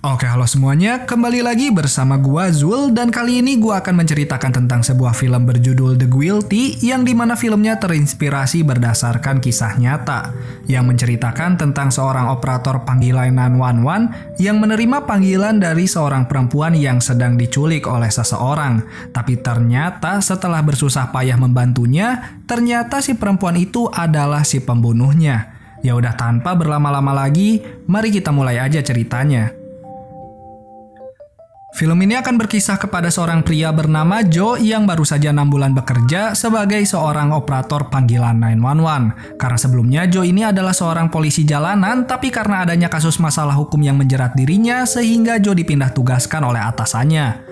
Oke, halo semuanya, kembali lagi bersama gua Zul dan kali ini gua akan menceritakan tentang sebuah film berjudul The Guilty yang dimana filmnya terinspirasi berdasarkan kisah nyata yang menceritakan tentang seorang operator panggilan 911 yang menerima panggilan dari seorang perempuan yang sedang diculik oleh seseorang, tapi ternyata setelah bersusah payah membantunya, ternyata si perempuan itu adalah si pembunuhnya. Ya udah, tanpa berlama-lama lagi, mari kita mulai aja ceritanya. Film ini akan berkisah kepada seorang pria bernama Joe yang baru saja 6 bulan bekerja sebagai seorang operator panggilan 911. Karena sebelumnya Joe ini adalah seorang polisi jalanan, tapi karena adanya kasus masalah hukum yang menjerat dirinya, sehingga Joe dipindah tugaskan oleh atasannya.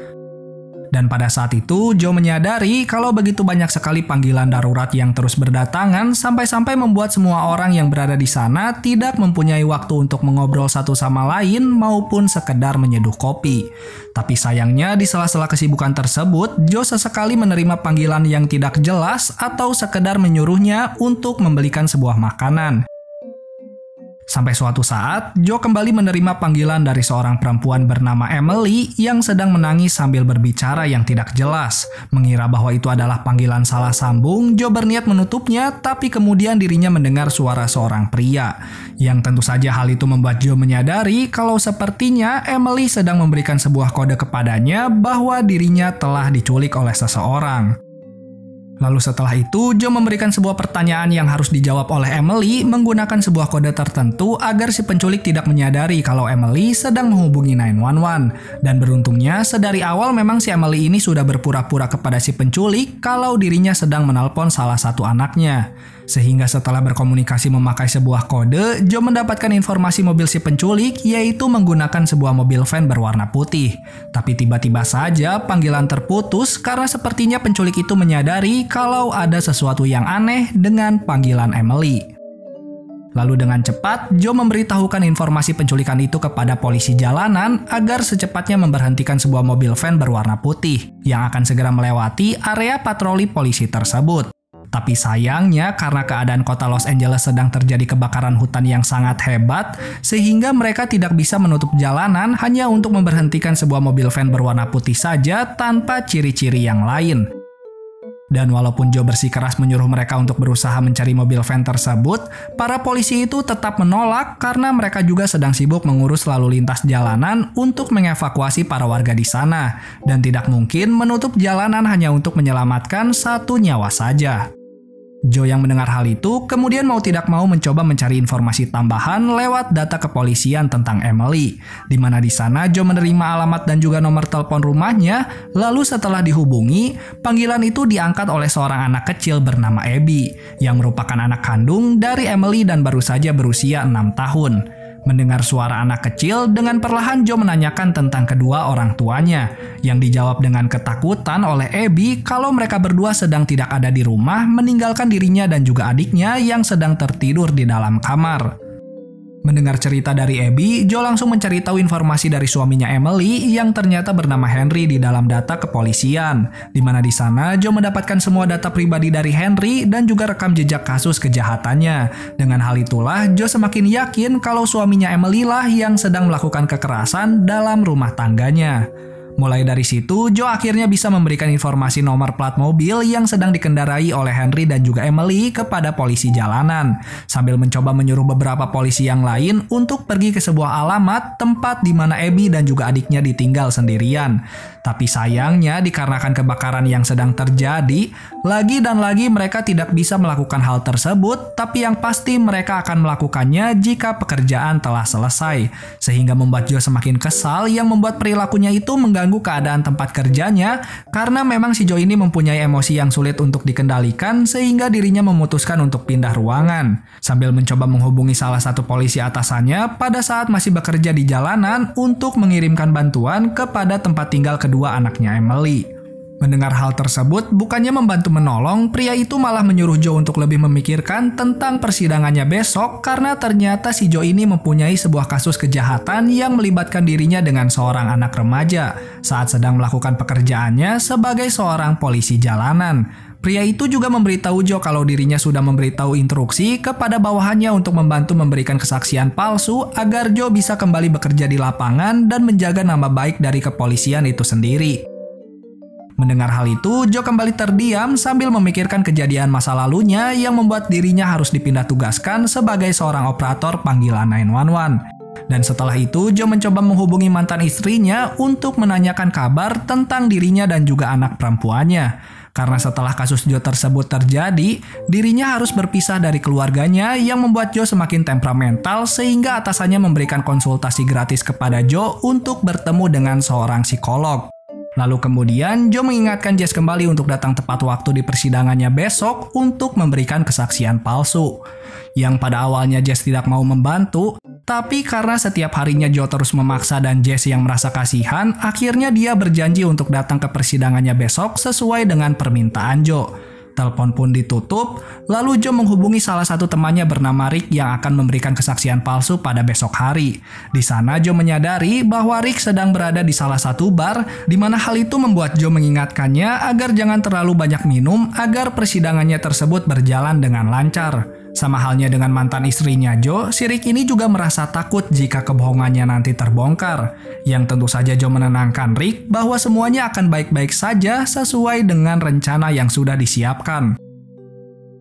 Dan pada saat itu, Joe menyadari kalau begitu banyak sekali panggilan darurat yang terus berdatangan sampai-sampai membuat semua orang yang berada di sana tidak mempunyai waktu untuk mengobrol satu sama lain maupun sekedar menyeduh kopi. Tapi sayangnya di sela-sela kesibukan tersebut, Joe sesekali menerima panggilan yang tidak jelas atau sekedar menyuruhnya untuk membelikan sebuah makanan. Sampai suatu saat, Joe kembali menerima panggilan dari seorang perempuan bernama Emily yang sedang menangis sambil berbicara yang tidak jelas. Mengira bahwa itu adalah panggilan salah sambung, Joe berniat menutupnya, tapi kemudian dirinya mendengar suara seorang pria. Yang tentu saja hal itu membuat Joe menyadari kalau sepertinya Emily sedang memberikan sebuah kode kepadanya bahwa dirinya telah diculik oleh seseorang. Lalu setelah itu, Joe memberikan sebuah pertanyaan yang harus dijawab oleh Emily menggunakan sebuah kode tertentu agar si penculik tidak menyadari kalau Emily sedang menghubungi 911. Dan beruntungnya, sedari awal memang si Emily ini sudah berpura-pura kepada si penculik kalau dirinya sedang menelpon salah satu anaknya. Sehingga setelah berkomunikasi memakai sebuah kode, Joe mendapatkan informasi mobil si penculik, yaitu menggunakan sebuah mobil van berwarna putih. Tapi tiba-tiba saja panggilan terputus karena sepertinya penculik itu menyadari kalau ada sesuatu yang aneh dengan panggilan Emily. Lalu dengan cepat, Joe memberitahukan informasi penculikan itu kepada polisi jalanan agar secepatnya memberhentikan sebuah mobil van berwarna putih yang akan segera melewati area patroli polisi tersebut. Tapi sayangnya karena keadaan kota Los Angeles sedang terjadi kebakaran hutan yang sangat hebat, sehingga mereka tidak bisa menutup jalanan hanya untuk memberhentikan sebuah mobil van berwarna putih saja tanpa ciri-ciri yang lain. Dan walaupun Joe bersikeras menyuruh mereka untuk berusaha mencari mobil van tersebut, para polisi itu tetap menolak karena mereka juga sedang sibuk mengurus lalu lintas jalanan untuk mengevakuasi para warga di sana, dan tidak mungkin menutup jalanan hanya untuk menyelamatkan satu nyawa saja. Joe yang mendengar hal itu kemudian mau tidak mau mencoba mencari informasi tambahan lewat data kepolisian tentang Emily, di mana di sana Joe menerima alamat dan juga nomor telepon rumahnya. Lalu setelah dihubungi, panggilan itu diangkat oleh seorang anak kecil bernama Abby yang merupakan anak kandung dari Emily dan baru saja berusia 6 tahun. Mendengar suara anak kecil, dengan perlahan Joe menanyakan tentang kedua orang tuanya, yang dijawab dengan ketakutan oleh Abby kalau mereka berdua sedang tidak ada di rumah, meninggalkan dirinya dan juga adiknya yang sedang tertidur di dalam kamar. Mendengar cerita dari Abby, Joe langsung mencari tahu informasi dari suaminya Emily yang ternyata bernama Henry di dalam data kepolisian, di mana di sana Joe mendapatkan semua data pribadi dari Henry dan juga rekam jejak kasus kejahatannya. Dengan hal itulah Joe semakin yakin kalau suaminya Emily lah yang sedang melakukan kekerasan dalam rumah tangganya. Mulai dari situ, Joe akhirnya bisa memberikan informasi nomor plat mobil yang sedang dikendarai oleh Henry dan juga Emily kepada polisi jalanan, sambil mencoba menyuruh beberapa polisi yang lain untuk pergi ke sebuah alamat tempat di mana Abby dan juga adiknya ditinggal sendirian. Tapi sayangnya dikarenakan kebakaran yang sedang terjadi, lagi dan lagi mereka tidak bisa melakukan hal tersebut, tapi yang pasti mereka akan melakukannya jika pekerjaan telah selesai. Sehingga membuat Joe semakin kesal yang membuat perilakunya itu mengganggu keadaan tempat kerjanya, karena memang si Joe ini mempunyai emosi yang sulit untuk dikendalikan sehingga dirinya memutuskan untuk pindah ruangan. Sambil mencoba menghubungi salah satu polisi atasannya pada saat masih bekerja di jalanan untuk mengirimkan bantuan kepada tempat tinggal kedua anaknya Emily. Mendengar hal tersebut, bukannya membantu menolong, pria itu malah menyuruh Joe untuk lebih memikirkan tentang persidangannya besok karena ternyata si Joe ini mempunyai sebuah kasus kejahatan yang melibatkan dirinya dengan seorang anak remaja saat sedang melakukan pekerjaannya sebagai seorang polisi jalanan. Pria itu juga memberitahu Joe kalau dirinya sudah memberitahu instruksi kepada bawahannya untuk membantu memberikan kesaksian palsu agar Joe bisa kembali bekerja di lapangan dan menjaga nama baik dari kepolisian itu sendiri. Mendengar hal itu, Joe kembali terdiam sambil memikirkan kejadian masa lalunya yang membuat dirinya harus dipindah tugaskan sebagai seorang operator panggilan 911. Dan setelah itu, Joe mencoba menghubungi mantan istrinya untuk menanyakan kabar tentang dirinya dan juga anak perempuannya. Karena setelah kasus Joe tersebut terjadi, dirinya harus berpisah dari keluarganya yang membuat Joe semakin temperamental sehingga atasannya memberikan konsultasi gratis kepada Joe untuk bertemu dengan seorang psikolog. Lalu kemudian Joe mengingatkan Jess kembali untuk datang tepat waktu di persidangannya besok untuk memberikan kesaksian palsu. Yang pada awalnya Jess tidak mau membantu, tapi karena setiap harinya Joe terus memaksa dan Jess yang merasa kasihan, akhirnya dia berjanji untuk datang ke persidangannya besok sesuai dengan permintaan Joe. Telepon pun ditutup, lalu Joe menghubungi salah satu temannya bernama Rick yang akan memberikan kesaksian palsu pada besok hari. Di sana Joe menyadari bahwa Rick sedang berada di salah satu bar, di mana hal itu membuat Joe mengingatkannya agar jangan terlalu banyak minum agar persidangannya tersebut berjalan dengan lancar. Sama halnya dengan mantan istrinya Joe, si Rick ini juga merasa takut jika kebohongannya nanti terbongkar. Yang tentu saja Joe menenangkan Rick bahwa semuanya akan baik-baik saja sesuai dengan rencana yang sudah disiapkan.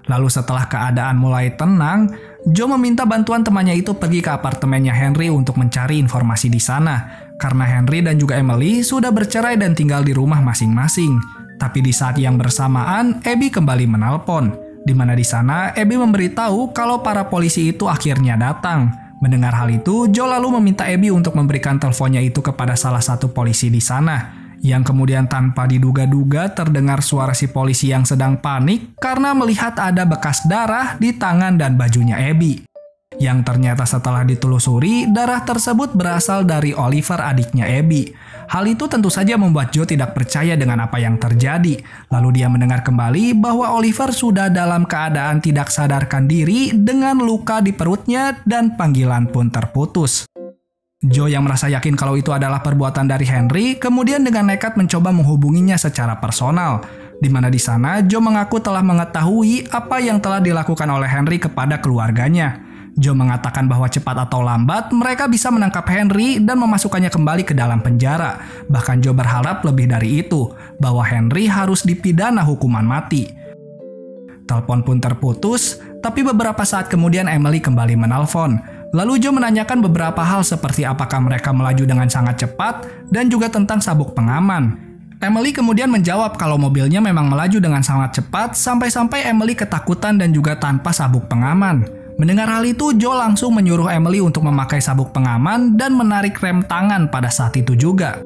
Lalu setelah keadaan mulai tenang, Joe meminta bantuan temannya itu pergi ke apartemennya Henry untuk mencari informasi di sana. Karena Henry dan juga Emily sudah bercerai dan tinggal di rumah masing-masing. Tapi di saat yang bersamaan, Abby kembali menelpon. Di mana di sana Abby memberitahu kalau para polisi itu akhirnya datang. Mendengar hal itu, Joe lalu meminta Abby untuk memberikan teleponnya itu kepada salah satu polisi di sana. Yang kemudian tanpa diduga-duga terdengar suara si polisi yang sedang panik karena melihat ada bekas darah di tangan dan bajunya Abby. Yang ternyata setelah ditelusuri, darah tersebut berasal dari Oliver, adiknya Abby. Hal itu tentu saja membuat Joe tidak percaya dengan apa yang terjadi. Lalu dia mendengar kembali bahwa Oliver sudah dalam keadaan tidak sadarkan diri dengan luka di perutnya dan panggilan pun terputus. Joe yang merasa yakin kalau itu adalah perbuatan dari Henry, kemudian dengan nekat mencoba menghubunginya secara personal. Di mana di sana Joe mengaku telah mengetahui apa yang telah dilakukan oleh Henry kepada keluarganya. Joe mengatakan bahwa cepat atau lambat mereka bisa menangkap Henry dan memasukkannya kembali ke dalam penjara. Bahkan Joe berharap lebih dari itu, bahwa Henry harus dipidana hukuman mati. Telepon pun terputus, tapi beberapa saat kemudian Emily kembali menelpon. Lalu Joe menanyakan beberapa hal seperti apakah mereka melaju dengan sangat cepat dan juga tentang sabuk pengaman. Emily kemudian menjawab kalau mobilnya memang melaju dengan sangat cepat sampai-sampai Emily ketakutan dan juga tanpa sabuk pengaman. Mendengar hal itu, Joe langsung menyuruh Emily untuk memakai sabuk pengaman dan menarik rem tangan pada saat itu juga.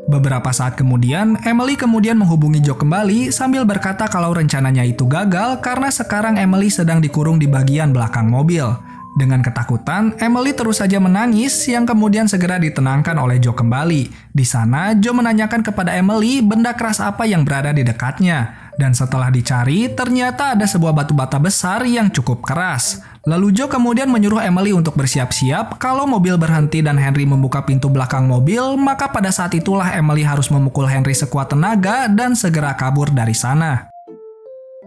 Beberapa saat kemudian, Emily kemudian menghubungi Joe kembali sambil berkata kalau rencananya itu gagal karena sekarang Emily sedang dikurung di bagian belakang mobil. Dengan ketakutan, Emily terus saja menangis yang kemudian segera ditenangkan oleh Joe kembali. Di sana, Joe menanyakan kepada Emily benda keras apa yang berada di dekatnya. Dan setelah dicari, ternyata ada sebuah batu bata besar yang cukup keras. Lalu Joe kemudian menyuruh Emily untuk bersiap-siap kalau mobil berhenti dan Henry membuka pintu belakang mobil, maka pada saat itulah Emily harus memukul Henry sekuat tenaga dan segera kabur dari sana.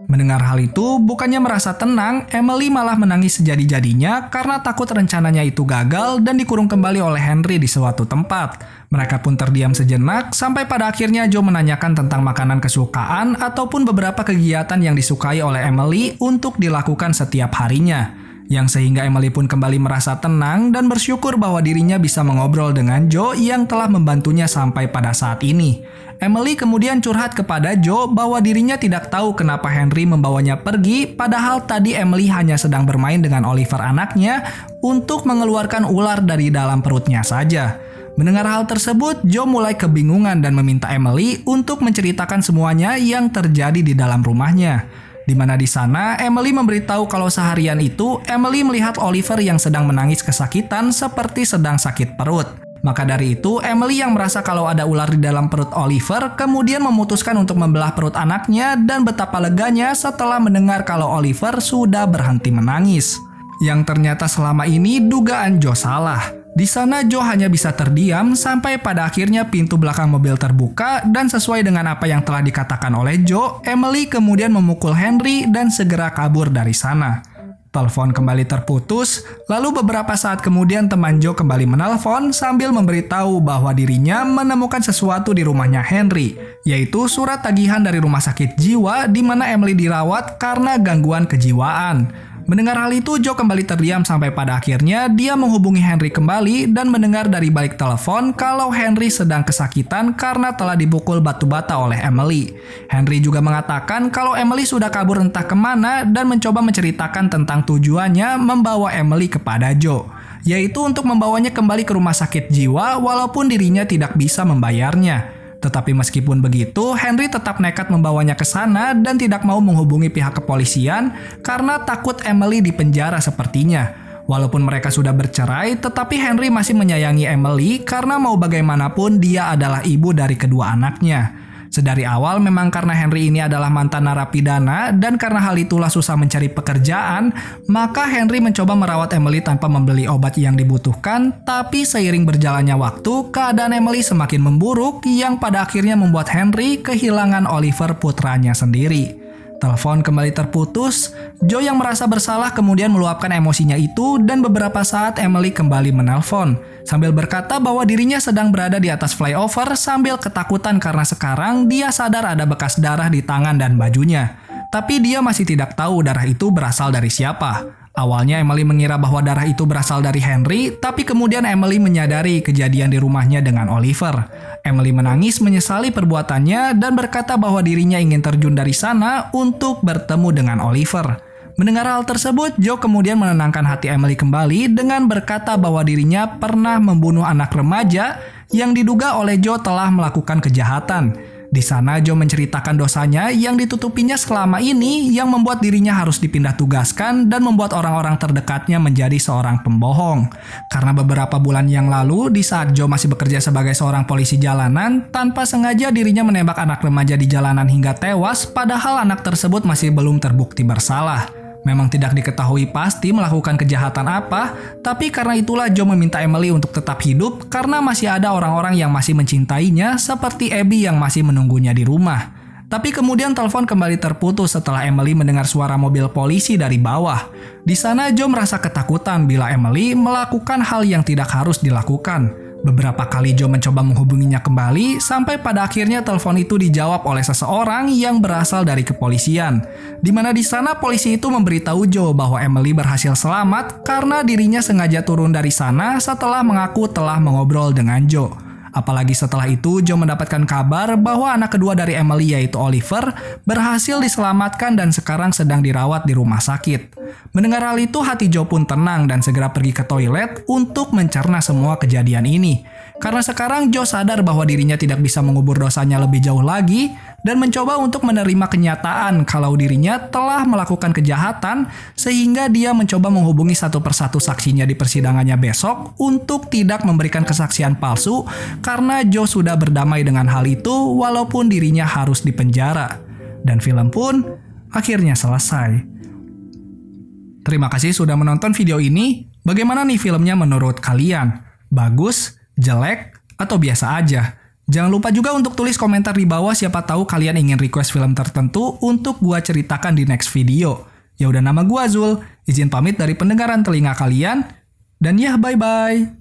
Mendengar hal itu, bukannya merasa tenang, Emily malah menangis sejadi-jadinya karena takut rencananya itu gagal dan dikurung kembali oleh Henry di suatu tempat. Mereka pun terdiam sejenak sampai pada akhirnya Joe menanyakan tentang makanan kesukaan ataupun beberapa kegiatan yang disukai oleh Emily untuk dilakukan setiap harinya. Yang sehingga Emily pun kembali merasa tenang dan bersyukur bahwa dirinya bisa mengobrol dengan Joe yang telah membantunya sampai pada saat ini. Emily kemudian curhat kepada Joe bahwa dirinya tidak tahu kenapa Henry membawanya pergi, padahal tadi Emily hanya sedang bermain dengan Oliver anaknya untuk mengeluarkan ular dari dalam perutnya saja. Mendengar hal tersebut, Joe mulai kebingungan dan meminta Emily untuk menceritakan semuanya yang terjadi di dalam rumahnya. Di mana di sana, Emily memberitahu kalau seharian itu, Emily melihat Oliver yang sedang menangis kesakitan seperti sedang sakit perut. Maka dari itu, Emily yang merasa kalau ada ular di dalam perut Oliver, kemudian memutuskan untuk membelah perut anaknya dan betapa leganya setelah mendengar kalau Oliver sudah berhenti menangis. Yang ternyata selama ini dugaan Joe salah. Di sana Joe hanya bisa terdiam sampai pada akhirnya pintu belakang mobil terbuka dan sesuai dengan apa yang telah dikatakan oleh Joe, Emily kemudian memukul Henry dan segera kabur dari sana. Telepon kembali terputus, lalu beberapa saat kemudian teman Joe kembali menelpon sambil memberitahu bahwa dirinya menemukan sesuatu di rumahnya Henry, yaitu surat tagihan dari rumah sakit jiwa di mana Emily dirawat karena gangguan kejiwaan. Mendengar hal itu, Joe kembali terdiam sampai pada akhirnya dia menghubungi Henry kembali dan mendengar dari balik telepon kalau Henry sedang kesakitan karena telah dipukul batu bata oleh Emily. Henry juga mengatakan kalau Emily sudah kabur entah kemana dan mencoba menceritakan tentang tujuannya membawa Emily kepada Joe, yaitu untuk membawanya kembali ke rumah sakit jiwa walaupun dirinya tidak bisa membayarnya. Tetapi meskipun begitu, Henry tetap nekat membawanya ke sana dan tidak mau menghubungi pihak kepolisian karena takut Emily dipenjara sepertinya. Walaupun mereka sudah bercerai, tetapi Henry masih menyayangi Emily karena mau bagaimanapun dia adalah ibu dari kedua anaknya. Sedari awal memang karena Henry ini adalah mantan narapidana dan karena hal itulah susah mencari pekerjaan, maka Henry mencoba merawat Emily tanpa membeli obat yang dibutuhkan, tapi seiring berjalannya waktu, keadaan Emily semakin memburuk yang pada akhirnya membuat Henry kehilangan Oliver putranya sendiri. Telepon kembali terputus, Joe yang merasa bersalah kemudian meluapkan emosinya itu dan beberapa saat Emily kembali menelpon sambil berkata bahwa dirinya sedang berada di atas flyover sambil ketakutan karena sekarang dia sadar ada bekas darah di tangan dan bajunya. Tapi dia masih tidak tahu darah itu berasal dari siapa. Awalnya Emily mengira bahwa darah itu berasal dari Henry, tapi kemudian Emily menyadari kejadian di rumahnya dengan Oliver. Emily menangis menyesali perbuatannya dan berkata bahwa dirinya ingin terjun dari sana untuk bertemu dengan Oliver. Mendengar hal tersebut, Joe kemudian menenangkan hati Emily kembali dengan berkata bahwa dirinya pernah membunuh anak remaja yang diduga oleh Joe telah melakukan kejahatan. Di sana Joe menceritakan dosanya yang ditutupinya selama ini yang membuat dirinya harus dipindah tugaskan dan membuat orang-orang terdekatnya menjadi seorang pembohong. Karena beberapa bulan yang lalu, di saat Joe masih bekerja sebagai seorang polisi jalanan, tanpa sengaja dirinya menembak anak remaja di jalanan hingga tewas, padahal anak tersebut masih belum terbukti bersalah. Memang tidak diketahui pasti melakukan kejahatan apa, tapi karena itulah Joe meminta Emily untuk tetap hidup karena masih ada orang-orang yang masih mencintainya seperti Abby yang masih menunggunya di rumah. Tapi kemudian telepon kembali terputus setelah Emily mendengar suara mobil polisi dari bawah. Di sana Joe merasa ketakutan bila Emily melakukan hal yang tidak harus dilakukan. Beberapa kali Joe mencoba menghubunginya kembali sampai pada akhirnya telepon itu dijawab oleh seseorang yang berasal dari kepolisian. Di mana di sana polisi itu memberitahu Joe bahwa Emily berhasil selamat karena dirinya sengaja turun dari sana setelah mengaku telah mengobrol dengan Joe. Apalagi setelah itu Joe mendapatkan kabar bahwa anak kedua dari Emily yaitu Oliver berhasil diselamatkan dan sekarang sedang dirawat di rumah sakit. Mendengar hal itu hati Joe pun tenang dan segera pergi ke toilet untuk mencerna semua kejadian ini. Karena sekarang Joe sadar bahwa dirinya tidak bisa mengubur dosanya lebih jauh lagi dan mencoba untuk menerima kenyataan kalau dirinya telah melakukan kejahatan sehingga dia mencoba menghubungi satu persatu saksinya di persidangannya besok untuk tidak memberikan kesaksian palsu karena Joe sudah berdamai dengan hal itu walaupun dirinya harus dipenjara. Dan film pun akhirnya selesai. Terima kasih sudah menonton video ini. Bagaimana nih filmnya menurut kalian? Bagus? Jelek? Atau biasa aja? Jangan lupa juga untuk tulis komentar di bawah siapa tahu kalian ingin request film tertentu untuk gua ceritakan di next video. Ya udah nama gua Zul, izin pamit dari pendengaran telinga kalian. Dan ya bye-bye.